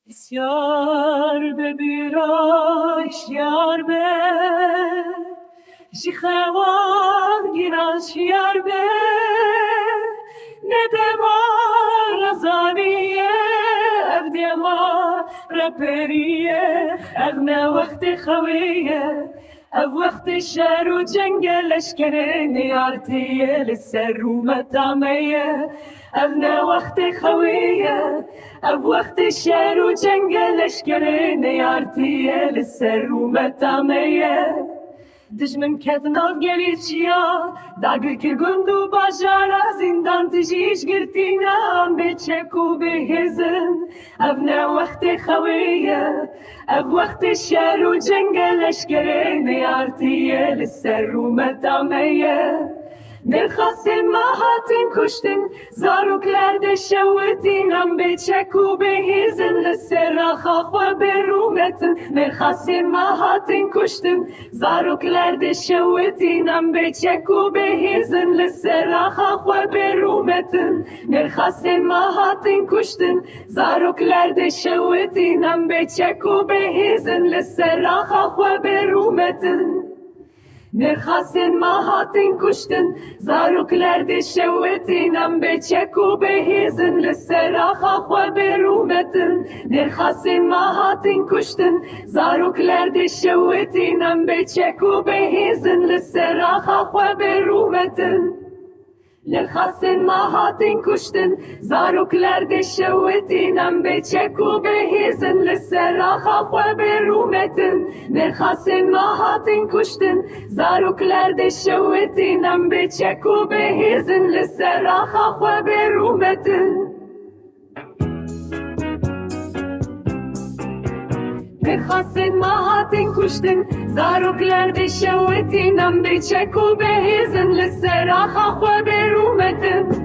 بسیار به بیراش یار به شخوان گیراش یار به ندمار رزانیه ابدیما رپریه اغنى وقت خویه اب وقت شهر و جنگلش کرنی آرتیه لسر و مطعمیه اغنى وقت خویه اب وقت شهر و جنگلش کرنی آرتیه لسر و مطعمیه دشمن کت ناف گلی چیا داگر که گندو باشارا زندان تجیش گرتینام به چکو به هزن ابنا وقت خویه اب وقت شهر و جنگلش کرنی آرتیه لسر و مطعمیه درخواست ماهاتین کشتن زاروکلر دشوتینم به چکو به هیزن لسر خاخ و برومتن درخواست ماهاتین کشتن زاروکلر دشوتینم به چکو به هیزن لسر خاخ و برومتن درخواست ماهاتین کشتن زاروکلر دشوتینم به چکو به هیزن لسر خاخ و برومتن درخواستن ماهاتین کشتن زاروکلر دشوتینم به چکو به هیزن لسر خاخ و برومتن درخواستن ماهاتین کشتن زاروکلر دشوتینم به چکو به هیزن لسر خاخ و برومتن درخواستن ماهاتین کشتن زاروکلر دشوتینم به چکو به هیزن لسر خاخ و برومتن درخواستن ماهاتین کشتن زاروکلر دشوتینم به چکو به هیزن لسر خاخ و برومتن درخواستن ماهاتین کشتن زاروکلر دشوتینم به چکو به هیزن لسر خاخ و برومتن